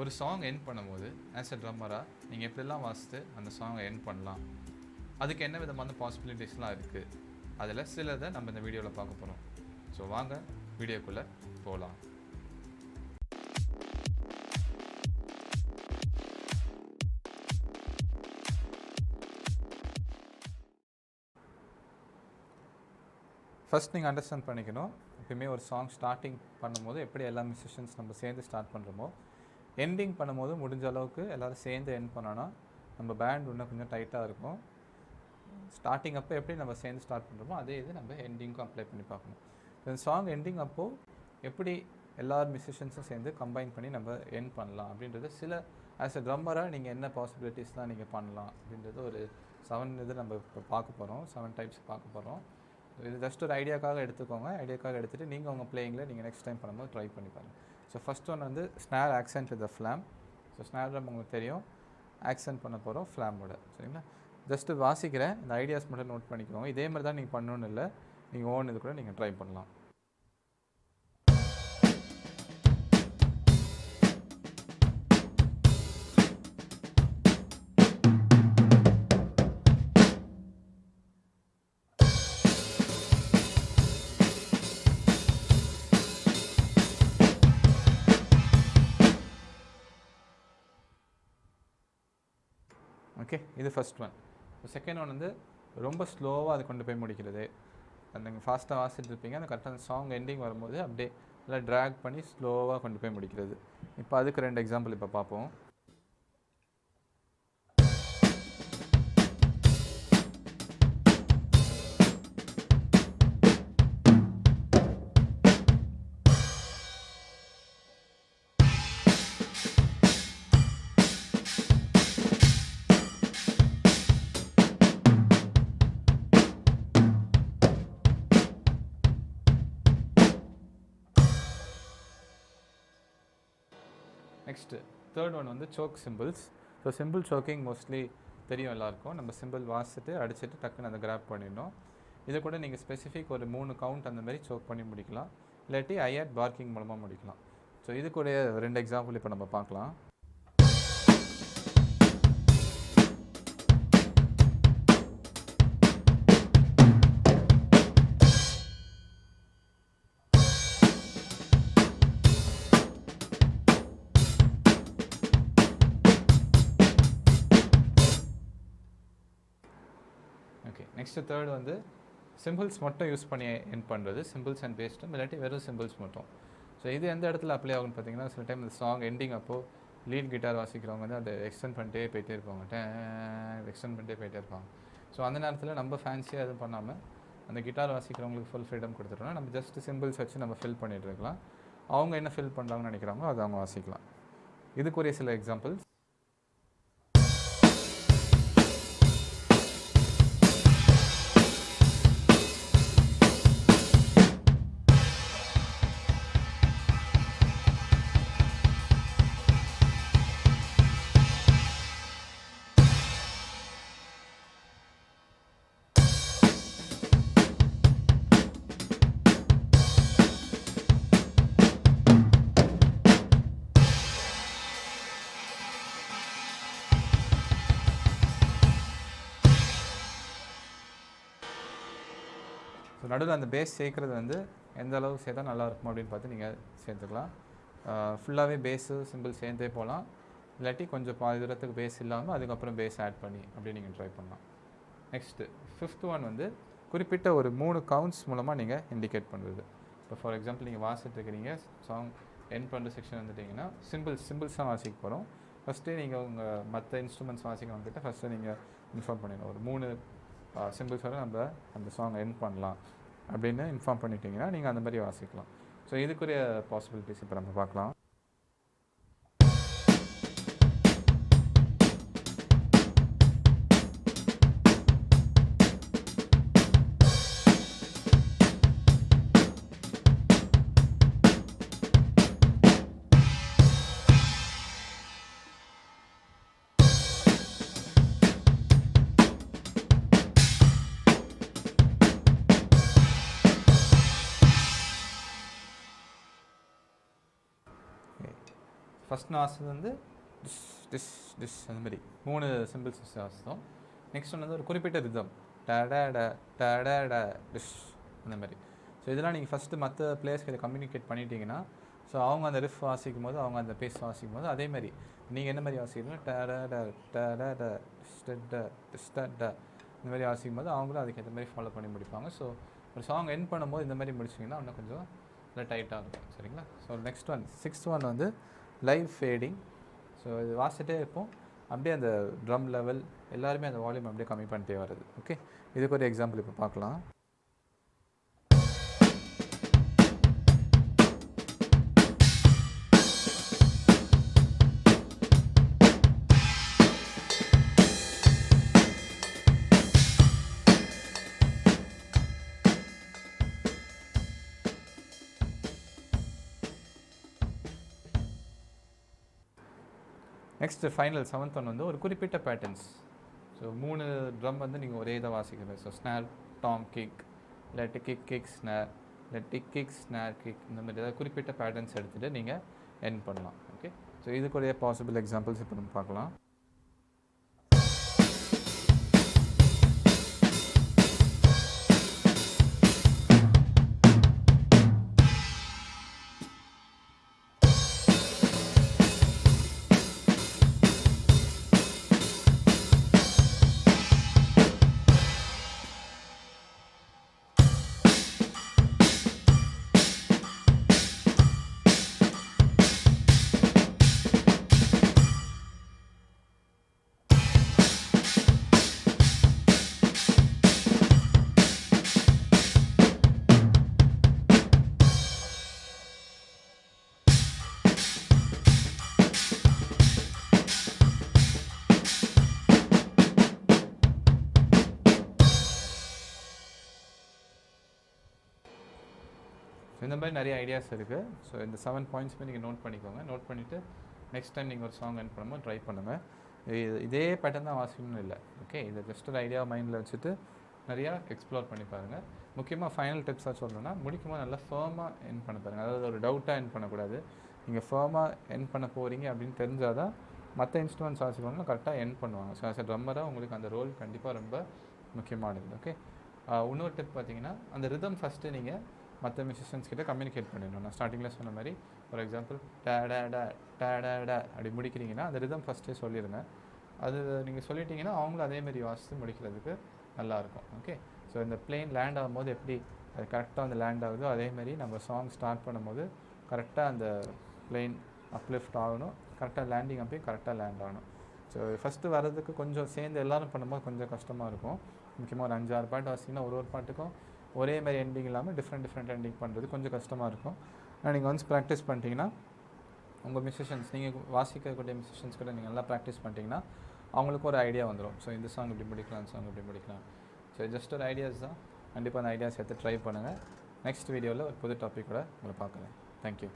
ஒரு song end பண்ணும்போது as a ட்ரம்மராக நீங்கள் எப்படிலாம் வாசித்து அந்த சாங்கை எண்ட் பண்ணலாம், அதுக்கு என்ன விதமான பாசிபிலிட்டிஸ்லாம் இருக்குது, அதில் சிலதை நம்ம இந்த வீடியோவில் பார்க்க போகிறோம். ஸோ வாங்க வீடியோக்குள்ளே போகலாம். ஃபஸ்ட் நீங்கள் அண்டர்ஸ்டாண்ட் பண்ணிக்கணும், எப்பயுமே ஒரு சாங் ஸ்டார்டிங் பண்ணும்போது எப்படி எல்லா மியூசிஷியன்ஸ் நம்ம சேர்ந்து ஸ்டார்ட் பண்ணுறோமோ, எண்டிங் பண்ணும்போது முடிஞ்ச அளவுக்கு எல்லோரும் சேர்ந்து எண்ட் பண்ணோன்னா நம்ம பேண்ட் இன்னும் கொஞ்சம் டைட்டாக இருக்கும். ஸ்டார்டிங் அப்போ எப்படி நம்ம சேர்ந்து ஸ்டார்ட் பண்ணுறோமோ அதே இது நம்ம எண்டிங்க்கும் அப்ளை பண்ணி பார்க்கணும். இந்த சாங் எண்டிங் அப்போது எப்படி எல்லா மியூசிஷியன்ஸும் சேர்ந்து கம்பைன் பண்ணி நம்ம எண்ட் பண்ணலாம் அப்படின்றது சில ஆஸ் அ ட்ரம்மராக நீங்கள் என்ன பாசிபிலிட்டிஸ்லாம் நீங்கள் பண்ணலாம் அப்படின்றது ஒரு 7 இது நம்ம இப்போ பார்க்க போகிறோம், 7 டைப்ஸ் பார்க்க போகிறோம். இது ஜஸ்ட் ஒரு ஐடியாக்காக எடுத்துக்கோங்க. ஐடியாக்காக எடுத்துகிட்டு நீங்கள் உங்கள் பிளேயிங்கில் நீங்கள் நெக்ஸ்ட் டைம் பண்ணும்போது ட்ரை பண்ணி பாருங்கள். ஸோ ஃபஸ்ட் ஒன் வந்து snare accent with the flam. So snare drum உங்களுக்கு தெரியும், ஆக்சென்ட் பண்ண போகிறோம் ஃப்ளாமோட. சரிங்களா? ஜஸ்ட்டு வாசிக்கிறேன், இந்த ஐடியாஸ் மட்டும் நோட் பண்ணிக்கோங்க. இதே மாதிரி தான் நீங்கள் பண்ணணும்னு இல்லை, நீங்கள் ஓன் இது கூட நீங்கள் ட்ரை பண்ணலாம். ஓகே, இது ஃபஸ்ட் ஒன். செகண்ட் ஒன் வந்து ரொம்ப ஸ்லோவாக அது கொண்டு போய் முடிக்கிறது. அது நீங்கள் ஃபாஸ்ட்டாக வாசிட்டு இருப்பீங்க, அந்த கரெக்டாக அந்த சாங் எண்டிங் வரும்போது அப்படியே நல்லா ட்ராக் பண்ணி ஸ்லோவாக கொண்டு போய் முடிக்கிறது. இப்போ அதுக்கு 2 எக்ஸாம்பிள் இப்போ பார்ப்போம். நெக்ஸ்ட்டு தேர்ட் ஒன் வந்து choke simples. So simple choking mostly தெரியும் எல்லாருக்கும். நம்ம சிம்பிள் வாசிட்டு அடிச்சுட்டு டக்குன்னு அதை கிராப் பண்ணிடணும். இதை கூட நீங்கள் ஸ்பெசிஃபிக் ஒரு 3 கவுண்ட் அந்த மாதிரி சோக் பண்ணி முடிக்கலாம், இல்லாட்டி ஐஆட் பார்க்கிங் மூலமாக முடிக்கலாம். ஸோ இது கூட 2 எக்ஸாம்பிள் இப்போ நம்ம பார்க்கலாம். ஓகே, நெக்ஸ்ட்டு தேர்ட் வந்து சிம்பிள்ஸ் மட்டும் யூஸ் பண்ணி எண்ட் பண்ணுறது, சிம்பிள்ஸ் அண்ட் பேஸ்டும், இல்லாட்டி வெறும் சிம்பிள்ஸ் மட்டும். ஸோ இது எந்த இடத்துல அப்ளை ஆகும்னு பார்த்தீங்கன்னா, சில டைம் இந்த சாங் எண்டிங் அப்போது லீட் கிட்டார் வாசிக்கிறவங்க வந்து அதை எக்ஸ்டெண்ட் பண்ணிட்டே போயிட்டே இருப்பாங்க, எக்ஸ்டெண்ட் பண்ணிட்டே போயிட்டே இருப்பாங்க. ஸோ அந்த நேரத்தில் நம்ம ஃபேன்சியாக எதுவும் பண்ணாமல் அந்த கிட்டார் வாசிக்கிறவங்களுக்கு ஃபுல் ஃப்ரீடம் கொடுத்துட்டோம்னா நம்ம ஜஸ்ட் சிம்பிள்ஸ் வச்சு நம்ம ஃபில் பண்ணிட்டு இருக்கலாம். அவங்க என்ன ஃபில் பண்ணுறாங்கன்னு நினைக்கிறாங்களோ அதை அவங்க வாசிக்கலாம். இதுக்குரிய சில எக்ஸாம்பிள்ஸ். ஸோ நடுவில் அந்த பேஸ் சேர்க்குறது வந்து எந்த அளவு சேர்த்தா நல்லாயிருக்கும் அப்படின்னு பார்த்து நீங்கள் சேர்த்துக்கலாம். ஃபுல்லாகவே பேஸு சிம்பிள் சேர்ந்தே போகலாம், இல்லாட்டி கொஞ்சம் பாதி தூரத்துக்கு பேஸ் இல்லாமல் அதுக்கப்புறம் பேஸ் ஆட் பண்ணி அப்படி நீங்கள் ட்ரை பண்ணலாம். நெக்ஸ்ட்டு 5th ஒன் வந்து குறிப்பிட்ட ஒரு 3 கவுண்ட்ஸ் மூலமாக நீங்கள் இண்டிகேட் பண்ணுறது. இப்போ ஃபார் எக்ஸாம்பிள் நீங்கள் வாசிட்டு இருக்கிறீங்க, சாங் எண்ட் பண்ணுற செக்ஷன் வந்துட்டிங்கன்னா சிம்பிள்ஸ் தான் வாசிக்க போகிறோம். ஃபஸ்ட்டே நீங்கள் உங்கள் மற்ற இன்ஸ்ட்ருமெண்ட்ஸ் வாசிக்கிறவங்ககிட்ட ஃபஸ்ட்டு நீங்கள் இன்ஃபார்ம் பண்ணிடணும், ஒரு 3 சிம்பிள்ஸோட நம்ம அந்த சாங் எண்ட் பண்ணலாம் அப்படின்னு இன்ஃபார்ம் பண்ணிட்டீங்கன்னா நீங்கள் அந்த மாதிரி வாசிக்கலாம். ஸோ இதுக்குரிய பாசிபிலிட்டிஸ் இப்போ நம்ம பார்க்கலாம். ஃபஸ்ட் நான் வாசிச்சது வந்து டிஷ் டிஷ் டிஷ் அந்த மாதிரி 3 சிம்பிள்ஸ் வாசித்தோம். நெக்ஸ்ட் ஒன்று வந்து ஒரு குறிப்பிட்ட ரிதம் டட டட டிஷ் அந்த மாதிரி. ஸோ இதெல்லாம் நீங்கள் ஃபஸ்ட்டு மற்ற பிளேயர்ஸ்க்கு இதை கம்யூனிகேட் பண்ணிட்டீங்கன்னா, ஸோ அவங்க அந்த ரிஃப் வாசிக்கும் போது, அவங்க அந்த பேஸ் வாசிக்கும் போது அதே மாதிரி நீங்கள் என்ன மாதிரி வாசிக்கிறீங்களோ டட ஸ்டெட்ட ஸ்டட்ட இந்த மாதிரி வாசிக்கும் போது அவங்களும் அதுக்கேற்ற மாதிரி ஃபாலோ பண்ணி முடிப்பாங்க. ஸோ ஒரு சாங் எண்ட் பண்ணும்போது இந்த மாதிரி முடிச்சிங்கன்னா இன்னும் கொஞ்சம் நல்லா டைட்டாக இருக்கும். சரிங்களா? So next one 6th one வந்து லைவ் ஃபேடிங். ஸோ இது வாசிட்டே இருப்போம், அப்படியே அந்த ட்ரம் லெவல் எல்லாருமே அந்த வால்யூம் அப்படியே கம்மி பண்ணிட்டே வருது. ஓகே, இதுக்கு ஒரு எக்ஸாம்பிள் இப்போ பார்க்கலாம். நெக்ஸ்ட் ஃபைனல் 7th ஒன் வந்து ஒரு குறிப்பிட்ட பேட்டர்ன்ஸ். ஸோ 3 ட்ரம் வந்து நீங்கள் ஒரே இதை வாசிக்கிறது. ஸோ ஸ்னார் டாம் கிக், இல்லாட்டி கிக் கிக் ஸ்னார், இல்லாட்டி கிக் ஸ்னார் கிக், இந்த மாதிரி ஏதாவது குறிப்பிட்ட பேட்டர்ன்ஸ் எடுத்துகிட்டு நீங்கள் எண்ட் பண்ணலாம். ஓகே, ஸோ இதுக்குரிய பாசிபிள் எக்ஸாம்பிள்ஸ் இப்போ நம்ம பார்க்கலாம். இந்த மாதிரி நிறைய ஐடியாஸ் இருக்குது. ஸோ இந்த 7 பாயிண்ட்ஸுமே நீங்கள் நோட் பண்ணிக்கோங்க. நோட் பண்ணிவிட்டு நெக்ஸ்ட் டைம் நீங்கள் ஒரு சாங் எண்ட் பண்ணும்போது ட்ரை பண்ணுங்கள். இதே பேட்டர்ன் தான் வாசிக்கணும்னு இல்லை. ஓகே, இதை ஜஸ்ட் ஒரு ஐடியா மைண்டில் வச்சுட்டு நிறையா எக்ஸ்ப்ளோர் பண்ணி பாருங்கள். முக்கியமாக ஃபைனல் டிப்ஸாக சொல்லணும்னா, முடிக்கும்போது நல்லா ஃபர்மாக எண்ட் பண்ண பாருங்கள். அதாவது ஒரு டவுட்டாக எண்ட் பண்ணக்கூடாது. நீங்கள் ஃபர்மாக எண்ட் பண்ண போகிறீங்க அப்படின்னு தெரிஞ்சால் தான் மற்ற இன்ஸ்ட்ருமெண்ட்ஸ் வாசிக்கணும்னா கரெக்டாக எண்ட் பண்ணுவாங்க. ஸோ ஆஸ் அ ட்ரம்மராக உங்களுக்கு அந்த ரோல் கண்டிப்பாக ரொம்ப முக்கியமானது. ஓகே, இன்னொரு டிப் பார்த்தீங்கன்னா, அந்த ரிதம் ஃபஸ்ட்டு நீங்கள் மற்ற மியூசிஷியன்ஸ் கிட்ட கம்யூனிகேட் பண்ணிடணும். நான் ஸ்டார்டிங்கில் சொன்ன மாதிரி ஃபார் எக்ஸாம்பிள் டட அப்படி முடிக்கிறீங்கன்னா அந்த ரிதம் ஃபஸ்ட்டே சொல்லிடுங்க. அது நீங்கள் சொல்லிட்டீங்கன்னா அவங்களும் அதேமாதிரி வாசித்து முடிக்கிறதுக்கு நல்லாயிருக்கும். ஓகே, ஸோ இந்த பிளேன் லேண்ட் ஆகும்போது எப்படி அது கரெக்டாக அந்த லேண்ட் ஆகுதோ அதேமாதிரி நம்ம சாங் ஸ்டார்ட் பண்ணும்போது கரெக்டாக அந்த பிளேன் அப்லிஃப்ட் ஆகணும், கரெக்டாக லேண்டிங் அப்பயும் கரெக்டாக லேண்ட் ஆகணும். ஸோ ஃபஸ்ட்டு வர்றதுக்கு கொஞ்சம் சேர்ந்து எல்லோரும் பண்ணும்போது கொஞ்சம் கஷ்டமாக இருக்கும். முக்கியமாக ஒரு 5-6 பாட்டு வாசிங்கன்னா ஒரு பாட்டுக்கும் ஒரே மாதிரி எண்டிங் இல்லாமல் டிஃப்ரெண்ட் எண்டிங் பண்ணுறது கொஞ்சம் கஷ்டமாக இருக்கும். ஆனால் நீங்கள் ஒன்ஸ் ப்ராக்டிஸ் பண்ணிட்டீங்கன்னா உங்கள் மியூசிஷியன்ஸ், நீங்கள் வாசிக்கக்கூடிய மியூசிஷியன்ஸ் கூட நீங்கள் நல்லா ப்ராக்டிஸ் பண்ணிட்டீங்கன்னா அவங்களுக்கு ஒரு ஐடியா வந்துடும். ஸோ இந்த சாங் இப்படி முடிக்கலாம், இந்த சாங் இப்படி முடிக்கலாம். ஸோ ஜஸ்ட் ஒரு ஐடியாஸ் தான். கண்டிப்பாக அந்த ஐடியாஸ் எடுத்து ட்ரை பண்ணுங்கள். நெக்ஸ்ட் வீடியோவில் ஒரு புது டாப்பிக்கோட உங்களை பார்க்குறேன். தேங்க்யூ.